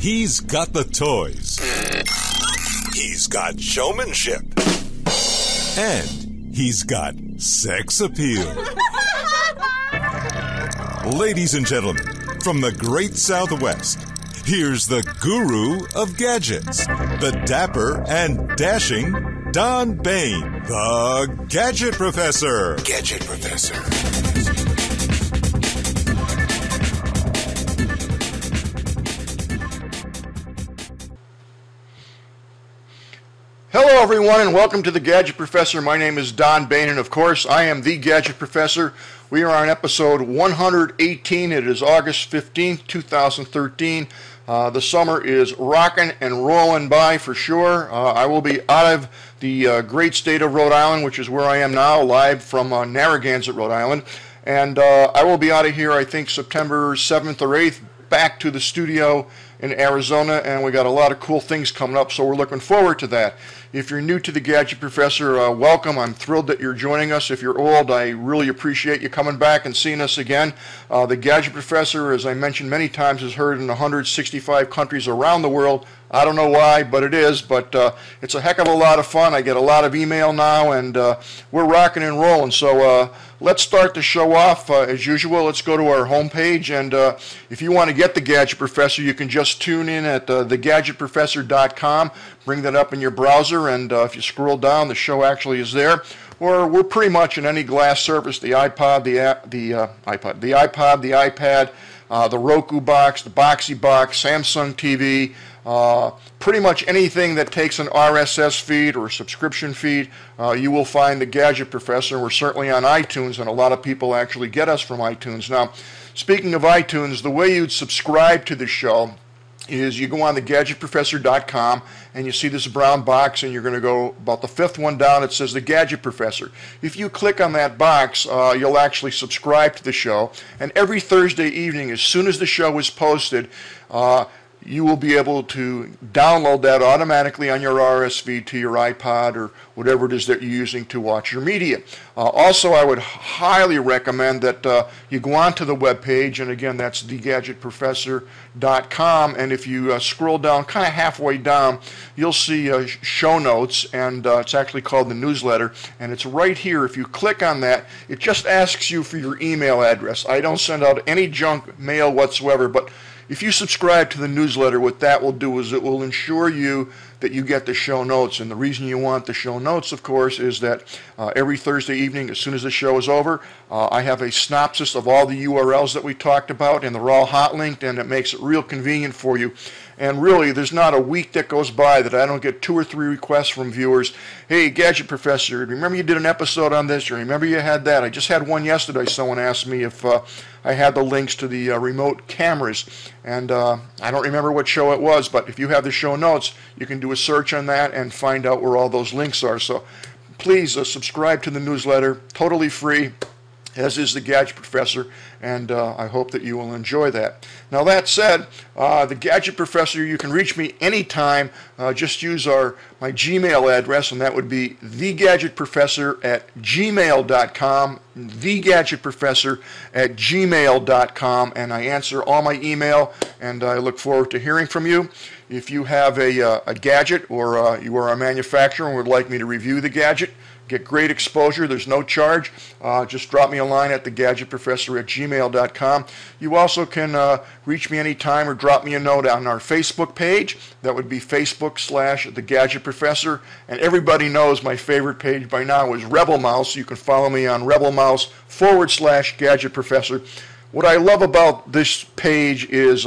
He's got the toys. He's got showmanship. And he's got sex appeal. Ladies and gentlemen, from the great Southwest, here's the guru of gadgets, the dapper and dashing Don Baine, the Gadget Professor. Gadget Professor. Hello everyone and welcome to the Gadget Professor. My name is Don Baine and of course I am the Gadget Professor. We are on episode 118. It is August 15th, 2013. The summer is rocking and rolling by for sure. I will be out of the great state of Rhode Island, which is where I am now, live from Narragansett, Rhode Island. And I will be out of here, I think, September 7th or 8th, back to the studio in Arizona, and we got a lot of cool things coming up, so we're looking forward to that. If you're new to the Gadget Professor, welcome. I'm thrilled that you're joining us. If you're old, I really appreciate you coming back and seeing us again. The Gadget Professor, as I mentioned many times, is heard in 165 countries around the world. I don't know why, but it is. But it's a heck of a lot of fun. I get a lot of email now, and we're rocking and rolling. So let's start the show off. As usual, let's go to our homepage. And if you want to get the Gadget Professor, you can just tune in at thegadgetprofessor.com. Bring that up in your browser, and if you scroll down, the show actually is there. Or we're pretty much in any glass surface: the iPod, the iPad, the Roku box, the Boxy box, Samsung TV. Pretty much anything that takes an RSS feed or a subscription feed, you will find the Gadget Professor. We're certainly on iTunes, and a lot of people actually get us from iTunes. Now, speaking of iTunes, the way you'd subscribe to the show is you go on thegadgetprofessor.com and you see this brown box, and you're going to go about the fifth one down. It says the Gadget Professor. If you click on that box, you'll actually subscribe to the show, and every Thursday evening, as soon as the show is posted, you will be able to download that automatically on your RSS feed to your iPod or whatever it is that you're using to watch your media. Also, I would highly recommend that you go onto the webpage, and again, that's thegadgetprofessor.com, and if you scroll down kind of halfway down, you'll see show notes, and it's actually called the newsletter, and it's right here. If you click on that, it just asks you for your email address. I don't send out any junk mail whatsoever, but if you subscribe to the newsletter, what that will do is it will ensure you that you get the show notes. And the reason you want the show notes, of course, is that every Thursday evening, as soon as the show is over, I have a synopsis of all the URLs that we talked about, and they're all hot linked, and it makes it real convenient for you. And really, there's not a week that goes by that I don't get 2 or 3 requests from viewers. Hey, Gadget Professor, remember you did an episode on this, or remember you had that? I just had one yesterday. Someone asked me if I had the links to the remote cameras, and I don't remember what show it was, but if you have the show notes, you can do a search on that and find out where all those links are. So please subscribe to the newsletter, totally free, as is the Gadget Professor, and I hope that you will enjoy that. Now, that said, the Gadget Professor, you can reach me anytime. Just use my Gmail address, and that would be thegadgetprofessor@gmail.com, thegadgetprofessor@gmail.com, and I answer all my email, and I look forward to hearing from you. If you have a gadget, or you are a manufacturer and would like me to review the gadget, get great exposure, there's no charge, just drop me a line at thegadgetprofessor@gmail.com. You also can reach me anytime or drop me a note on our Facebook page. That would be Facebook/thegadgetprofessor. And everybody knows my favorite page by now is RebelMouse. You can follow me on RebelMouse/Gadget Professor. What I love about this page is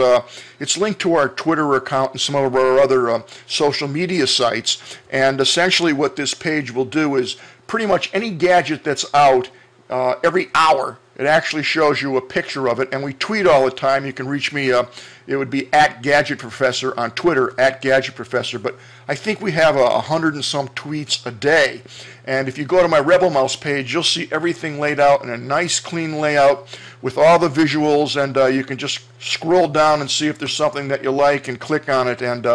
it's linked to our Twitter account and some of our other social media sites. And essentially what this page will do is pretty much any gadget that's out every hour, it actually shows you a picture of it. And we tweet all the time. You can reach me, it would be @GadgetProfessor on Twitter, @GadgetProfessor. But I think we have 100 and some tweets a day. And if you go to my RebelMouse page, you'll see everything laid out in a nice, clean layout with all the visuals, and you can just scroll down and see if there's something that you like and click on it. And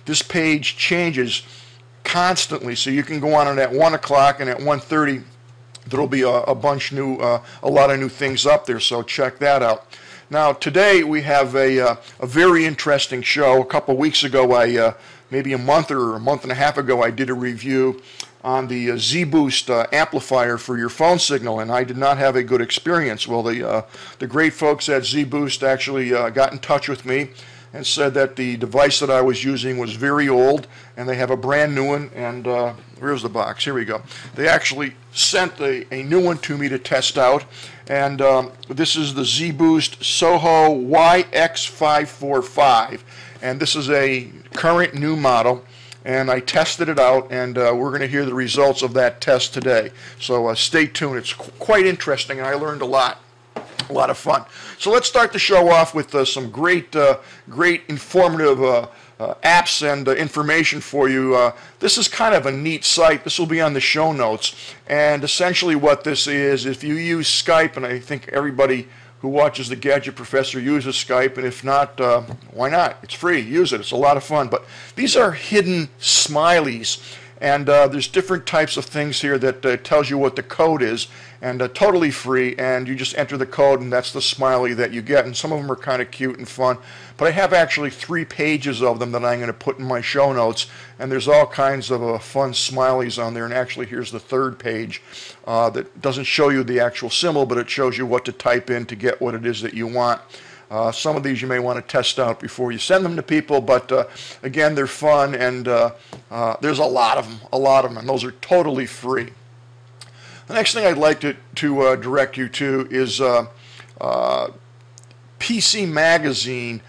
this page changes constantly, so you can go on it at 1 o'clock, and at 1:30 there'll be a lot of new things up there, so check that out. Now today we have a very interesting show. A couple of weeks ago, maybe a month and a half ago, I did a review on the zBoost amplifier for your phone signal, and I did not have a good experience. Well, the great folks at zBoost actually got in touch with me and said that the device that I was using was very old, and they have a brand new one. And where's the box? Here we go. They actually sent a new one to me to test out, and this is the zBoost SOHO YX545, and this is a current new model. And I tested it out, and we're going to hear the results of that test today. So stay tuned. It's quite interesting, and I learned a lot of fun. So let's start the show off with some great informative apps and information for you. This is kind of a neat site. This will be on the show notes. And essentially what this is, if you use Skype, and I think everybody who watches the Gadget Professor uses Skype, and if not, why not? It's free. Use it. It's a lot of fun. But these are hidden smileys, and there's different types of things here that tells you what the code is, and totally free, and you just enter the code, and that's the smiley that you get. And some of them are kind of cute and fun. But I have actually 3 pages of them that I'm going to put in my show notes, and there's all kinds of fun smileys on there. And actually, here's the 3rd page that doesn't show you the actual symbol, but it shows you what to type in to get what it is that you want. Some of these you may want to test out before you send them to people, but again, they're fun, and there's a lot of them, and those are totally free. The next thing I'd like to direct you to is PC Magazine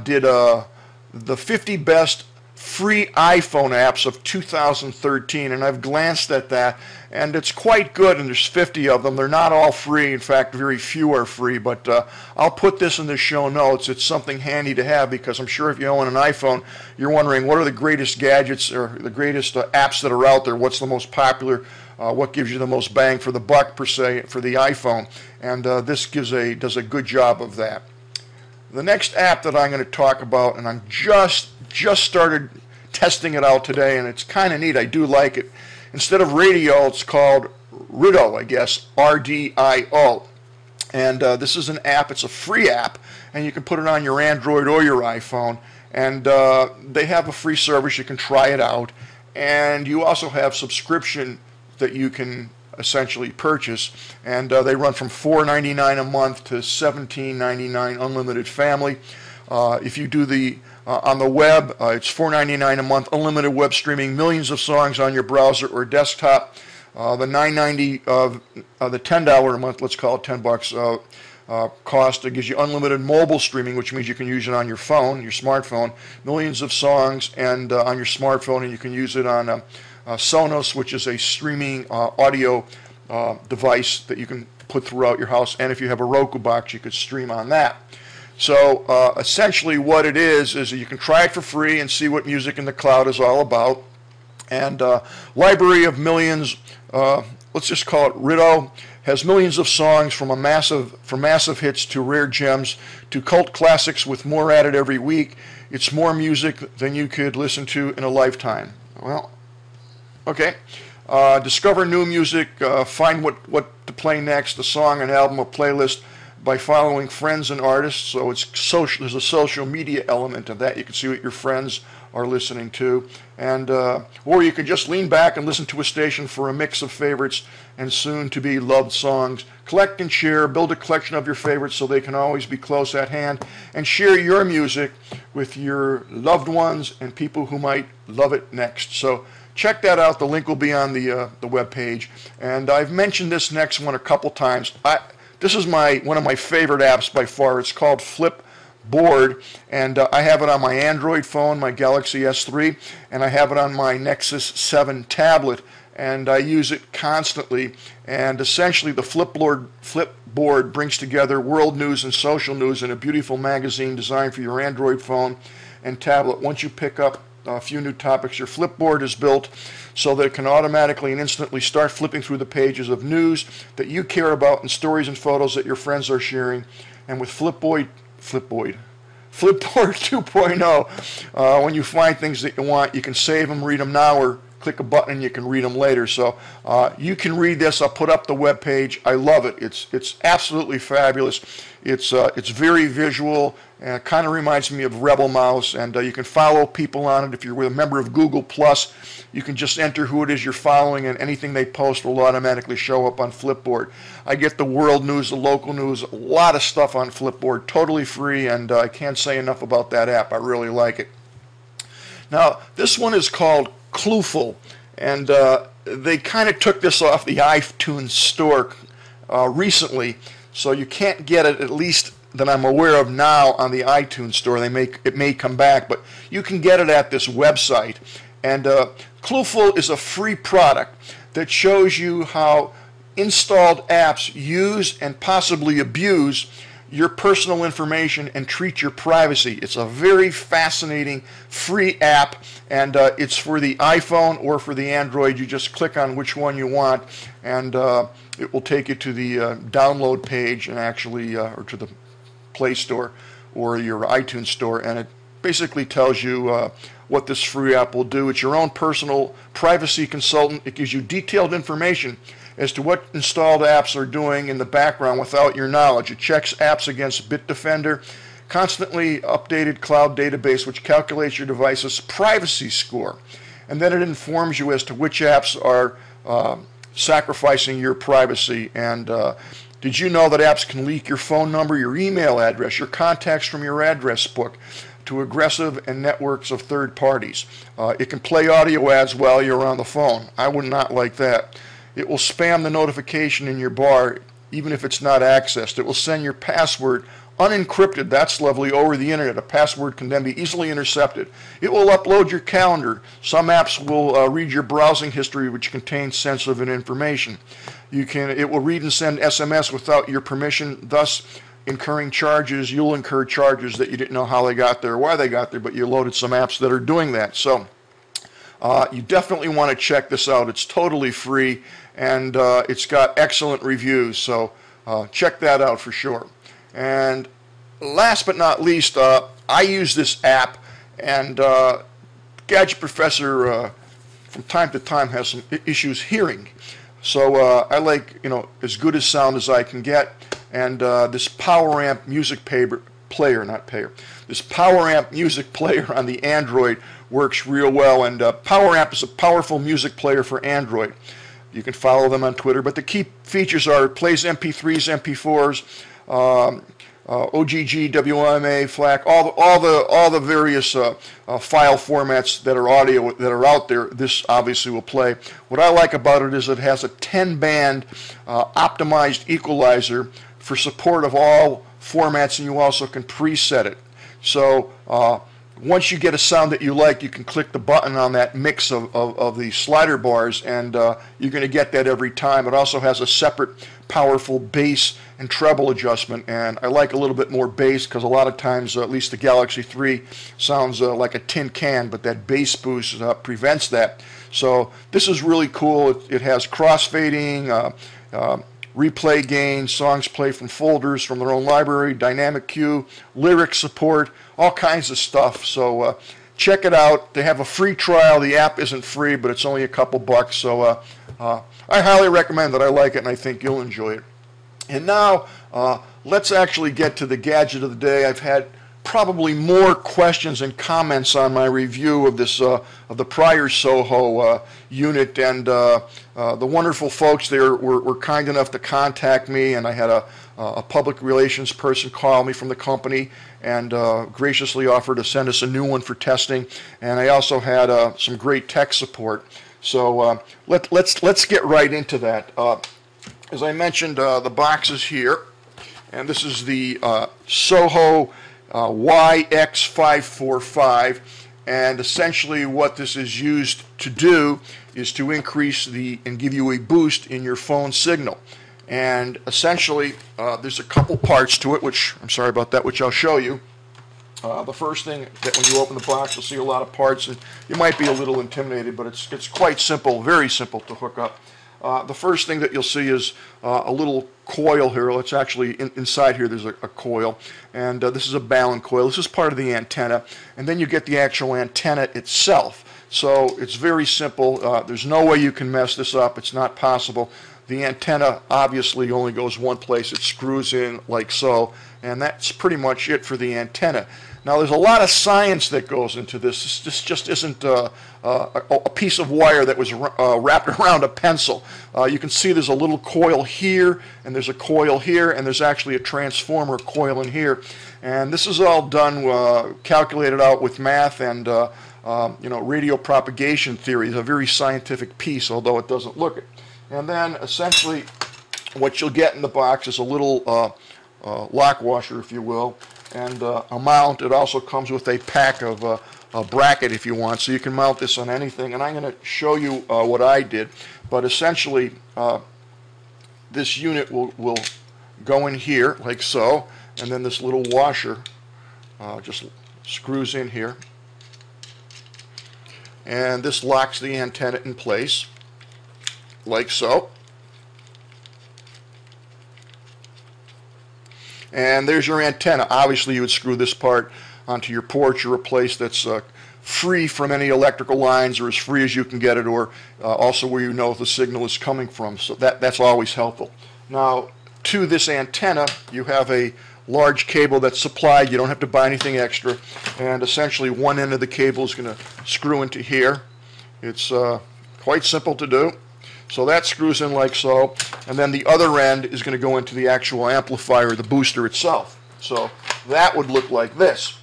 did the 50 best free iPhone apps of 2013, and I've glanced at that, and it's quite good, and there's 50 of them. They're not all free. In fact, very few are free, but I'll put this in the show notes. It's something handy to have, because I'm sure if you own an iPhone, you're wondering what are the greatest gadgets or the greatest apps that are out there, what's the most popular, what gives you the most bang for the buck, per se, for the iPhone, and this does a good job of that. The next app that I'm going to talk about, and I'm just started testing it out today, and it's kind of neat. I do like it. Instead of Rdio, it's called Rdio, I guess, RDIO. And this is an app. It's a free app, and you can put it on your Android or your iPhone. And they have a free service. You can try it out. And you also have subscription that you can essentially purchase, and they run from $4.99 a month to $17.99 unlimited family. If you do the on the web, it's $4.99 a month, unlimited web streaming, millions of songs on your browser or desktop. The $9.90 of the $10 a month, let's call it $10 cost, it gives you unlimited mobile streaming, which means you can use it on your phone, your smartphone, millions of songs, and on your smartphone, and you can use it on Sonos, which is a streaming audio device that you can put throughout your house, and if you have a Roku box, you could stream on that. So essentially what it is you can try it for free and see what music in the cloud is all about. And library of millions, let's just call it Rdio, has millions of songs from massive hits to rare gems to cult classics with more added every week. It's more music than you could listen to in a lifetime. Well, okay. Discover new music, find what to play next, a song, an album, a playlist, by following friends and artists. So it's social. There's a social media element of that. You can see what your friends are listening to, and or you could just lean back and listen to a station for a mix of favorites and soon to be loved songs. Collect and share, build a collection of your favorites so they can always be close at hand, and share your music with your loved ones and people who might love it next. So check that out. The link will be on the web page, and I've mentioned this next one a couple times. This is one of my favorite apps by far. It's called Flipboard, and I have it on my Android phone, my Galaxy S3, and I have it on my Nexus 7 tablet, and I use it constantly. And essentially the Flipboard brings together world news and social news in a beautiful magazine designed for your Android phone and tablet. Once you pick up a few new topics, your Flipboard is built so that it can automatically and instantly start flipping through the pages of news that you care about and stories and photos that your friends are sharing. And with Flipboard 2.0, when you find things that you want, you can save them, read them now, or click a button and you can read them later. So you can read this. I'll put up the web page. I love it. It's absolutely fabulous. It's very visual and it kind of reminds me of RebelMouse, and you can follow people on it. If you're a member of Google Plus, you can just enter who it is you're following, and anything they post will automatically show up on Flipboard. I get the world news, the local news, a lot of stuff on Flipboard, totally free, and I can't say enough about that app. I really like it. Now, this one is called Clueful, and they kind of took this off the iTunes store recently, so you can't get it, at least that I'm aware of now, on the iTunes store. It may come back, but you can get it at this website. And Clueful is a free product that shows you how installed apps use and possibly abuse your personal information and treat your privacy. It's a very fascinating free app, and it's for the iPhone or for the Android. You just click on which one you want, and it will take you to the download page and actually, or to the Play Store or your iTunes store, and it basically tells you what this free app will do. It's your own personal privacy consultant. It gives you detailed information as to what installed apps are doing in the background without your knowledge. It checks apps against Bitdefender, constantly updated cloud database which calculates your device's privacy score, and then it informs you as to which apps are sacrificing your privacy. And did you know that apps can leak your phone number, your email address, your contacts from your address book to aggressive and networks of third parties? It can play audio ads while you're on the phone. I would not like that. It will spam the notification in your bar even if it's not accessed. It will send your password unencrypted, that's lovely, over the internet. A password can then be easily intercepted. It will upload your calendar. Some apps will read your browsing history, which contains sensitive information. It will read and send SMS without your permission, thus incurring charges. You'll incur charges that you didn't know how they got there or why they got there, but you loaded some apps that are doing that. So you definitely want to check this out. It's totally free, and it's got excellent reviews, so check that out for sure. And last but not least, I use this app, and Gadget Professor from time to time has some issues hearing. So I like, as good a sound as I can get, and this PowerAmp music this PowerAmp music player on the Android works real well, and PowerAmp is a powerful music player for Android. You can follow them on Twitter, but the key features are it plays MP3s, MP4s, OGG, WMA, FLAC, all the various file formats that are audio that are out there. This obviously will play. What I like about it is it has a 10-band optimized equalizer for support of all formats, and you also can preset it. So once you get a sound that you like, you can click the button on that mix of the slider bars, and you're going to get that every time. It also has a separate powerful bass and treble adjustment, and I like a little bit more bass because a lot of times, at least the Galaxy 3 sounds like a tin can, but that bass boost prevents that. So this is really cool. It has crossfading, replay gain, songs play from folders from their own library, dynamic cue, lyric support, all kinds of stuff. So check it out. They have a free trial. The app isn't free, but it's only a couple bucks. So I highly recommend it. I like it, and I think you'll enjoy it. And now let's actually get to the gadget of the day. I've had probably more questions and comments on my review of this of the prior SOHO unit, and the wonderful folks there were kind enough to contact me, and I had a public relations person call me from the company and graciously offered to send us a new one for testing, and I also had some great tech support. So let's get right into that. As I mentioned, the box is here, and this is the SOHO YX545, and essentially what this is used to do is to increase and give you a boost in your phone signal. And essentially there's a couple parts to it, which I'm sorry about that, which I'll show you. The first thing, that when you open the box, you'll see a lot of parts, and you might be a little intimidated, but it's quite simple, very simple to hook up. The first thing that you'll see is a little coil here. It's actually inside here. There's a coil, and this is a balun coil. This is part of the antenna, and then you get the actual antenna itself. So it's very simple. There's no way you can mess this up. It's not possible. The antenna obviously only goes one place. It screws in like so, and that's pretty much it for the antenna. Now there's a lot of science that goes into this. This just isn't a piece of wire that was wrapped around a pencil. You can see there's a little coil here, and there's a coil here, and there's actually a transformer coil in here. And this is all done, calculated out with math and radio propagation theory. It's a very scientific piece, although it doesn't look it. And then essentially what you'll get in the box is a little lock washer, if you will, and a mount. It also comes with a pack of a bracket if you want, so you can mount this on anything. And I'm going to show you what I did. But essentially this unit will go in here like so, and then this little washer just screws in here. And this locks the antenna in place like so. And there's your antenna. Obviously you would screw this part onto your porch or a place that's free from any electrical lines, or as free as you can get it, or also where you know the signal is coming from. So that's always helpful. Now to this antenna you have a large cable that's supplied. You don't have to buy anything extra, and essentially one end of the cable is going to screw into here. It's quite simple to do. So that screws in like so, and then the other end is going to go into the actual amplifier, the booster itself. So that would look like this.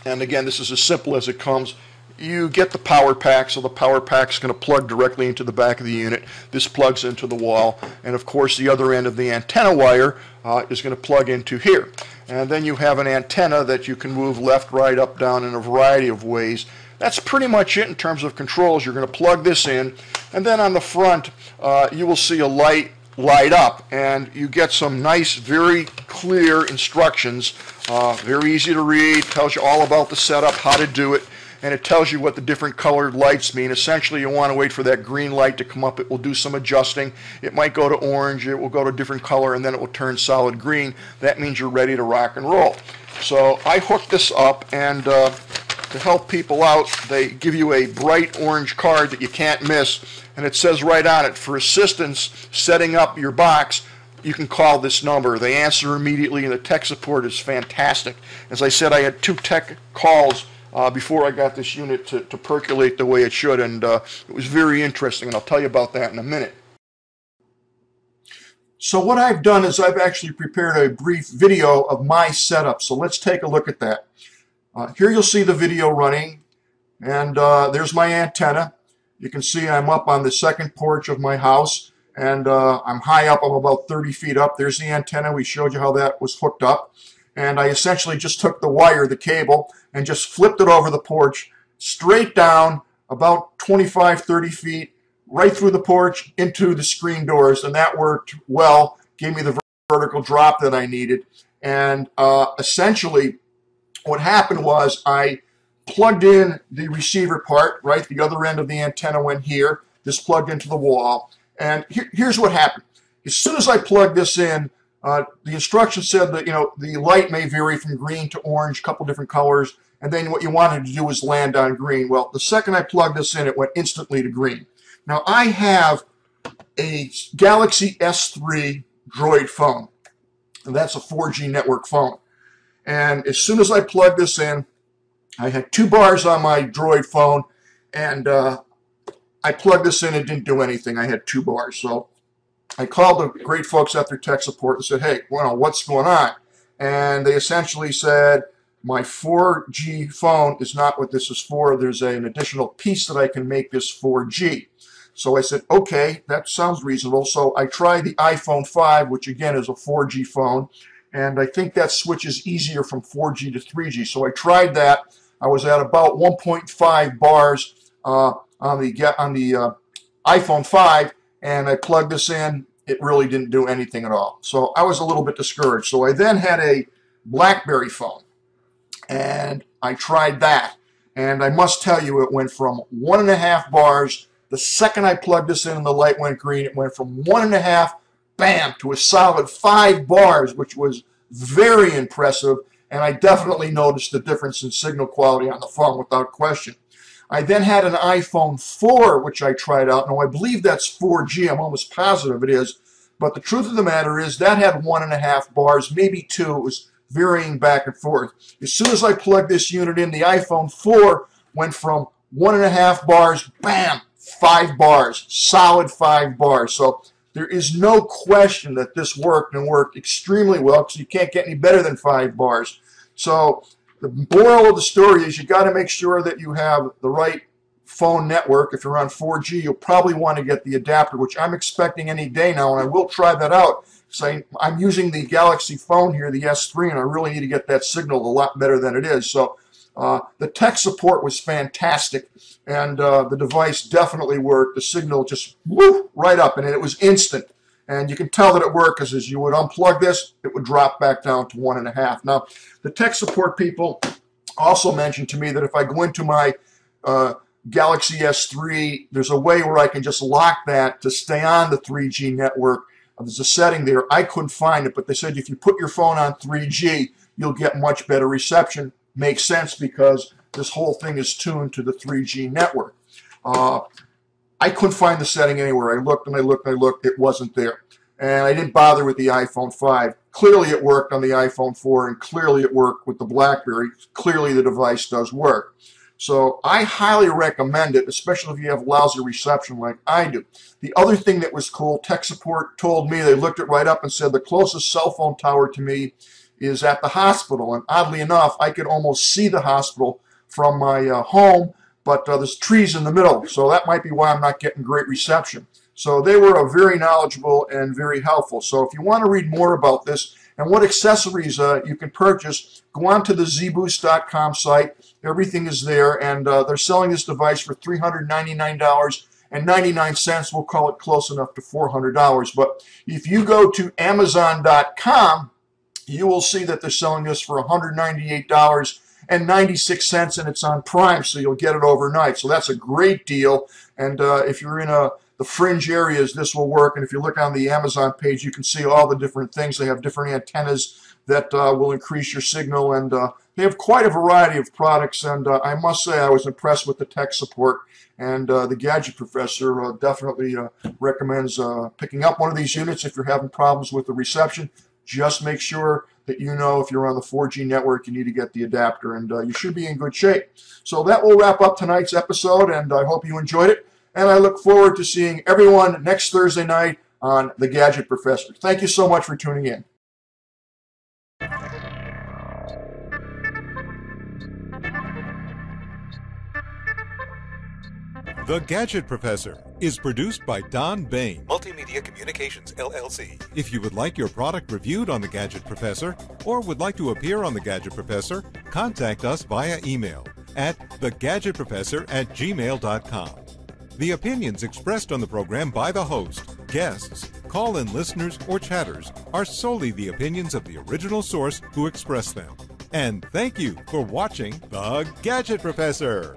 And again, this is as simple as it comes. You get the power pack, so the power pack is going to plug directly into the back of the unit. This plugs into the wall, and of course the other end of the antenna wire is going to plug into here. And then you have an antenna that you can move left, right, up, down in a variety of ways. That's pretty much it in terms of controls. You're going to plug this in, and then on the front you will see a light up, and you get some nice, very clear instructions. Very easy to read. Tells you all about the setup, how to do it, and it tells you what the different colored lights mean. Essentially, you want to wait for that green light to come up. It will do some adjusting. It might go to orange. It will go to a different color, and then it will turn solid green. That means you're ready to rock and roll. So I hooked this up, and to help people out, they give you a bright orange card that you can't miss, and it says right on it, for assistance setting up your box, you can call this number. They answer immediately, and the tech support is fantastic. As I said, I had 2 tech calls before I got this unit to percolate the way it should, and it was very interesting, and I'll tell you about that in a minute. So what I've done is I've actually prepared a brief video of my setup, so let's take a look at that. Here you'll see the video running, and there's my antenna. You can see I'm up on the second porch of my house, and I'm high up. I'm about 30 feet up. There's the antenna. We showed you how that was hooked up. And I essentially just took the wire, the cable, and just flipped it over the porch, straight down, about 25, 30 feet, right through the porch into the screen doors, and that worked well. Gave me the vertical drop that I needed. And essentially, what happened was I plugged in the receiver part, right? The other end of the antenna went here. This plugged into the wall. And here's what happened. As soon as I plugged this in, the instructions said that, the light may vary from green to orange, a couple different colors, and then what you wanted to do was land on green. Well, the second I plugged this in, it went instantly to green. Now, I have a Galaxy S3 Droid phone, and that's a 4G network phone. And as soon as I plugged this in, I had 2 bars on my Droid phone, and I plugged this in, it didn't do anything. I had 2 bars. So I called the great folks at their tech support and said, hey, what's going on? And they essentially said, my 4G phone is not what this is for. There's an additional piece that I can make this 4G. So I said, okay, that sounds reasonable. So I tried the iPhone 5, which again is a 4G phone, and I think that switches easier from 4G to 3G. So I tried that. I was at about 1.5 bars on the iPhone 5, and I plugged this in. It really didn't do anything at all. So I was a little bit discouraged. So I then had a BlackBerry phone, and I tried that. And I must tell you, it went from 1.5 bars. The second I plugged this in and the light went green, it went from 1.5, bam, to a solid 5 bars, which was very impressive. And I definitely noticed the difference in signal quality on the phone without question. I then had an iPhone 4, which I tried out. Now, I believe that's 4G. I'm almost positive it is. But the truth of the matter is that had 1.5 bars, maybe 2. It was varying back and forth. As soon as I plugged this unit in, the iPhone 4 went from 1.5 bars, bam, 5 bars, solid 5 bars. So there is no question that this worked and worked extremely well, because you can't get any better than 5 bars. So the moral of the story is you got to make sure that you have the right phone network. If you're on 4G, you'll probably want to get the adapter, which I'm expecting any day now, and I will try that out. So I'm using the Galaxy phone here, the S3, and I really need to get that signal a lot better than it is. So the tech support was fantastic, and the device definitely worked. The signal just whoop, right up, and it was instant. And you can tell that it worked, because as you would unplug this, it would drop back down to 1.5. Now, the tech support people also mentioned to me that if I go into my Galaxy S3, there's a way where I can just lock that to stay on the 3G network. There's a setting there. I couldn't find it, but they said if you put your phone on 3G, you'll get much better reception. Makes sense, because this whole thing is tuned to the 3G network. I couldn't find the setting anywhere. I looked and I looked and I looked. It wasn't there. And I didn't bother with the iPhone 5. Clearly it worked on the iPhone 4, and clearly it worked with the BlackBerry. Clearly the device does work. So I highly recommend it, especially if you have lousy reception like I do. The other thing that was cool, tech support told me, they looked it right up and said the closest cell phone tower to me is at the hospital. And oddly enough, I could almost see the hospital from my home, but there's trees in the middle, so that might be why I'm not getting great reception. So they were very knowledgeable and very helpful. So if you want to read more about this and what accessories you can purchase, go on to the zBoost.com site. Everything is there, and they're selling this device for $399.99. We'll call it close enough to $400. But if you go to Amazon.com, you will see that they're selling this for $198.96, and it's on Prime, so you'll get it overnight. So that's a great deal. And if you're in the fringe areas, this will work. And if you look on the Amazon page, you can see all the different things. They have different antennas that will increase your signal, and they have quite a variety of products. And I must say I was impressed with the tech support, and the Gadget Professor definitely recommends picking up one of these units if you're having problems with the reception. Just make sure that you know if you're on the 4G network, you need to get the adapter, and you should be in good shape. So that will wrap up tonight's episode, and I hope you enjoyed it. And I look forward to seeing everyone next Thursday night on The Gadget Professor. Thank you so much for tuning in. The Gadget Professor is produced by Don Baine, Multimedia Communications, LLC. If you would like your product reviewed on The Gadget Professor, or would like to appear on The Gadget Professor, contact us via email at thegadgetprofessor@gmail.com. The opinions expressed on the program by the host, guests, call-in listeners, or chatters are solely the opinions of the original source who expressed them. And thank you for watching The Gadget Professor.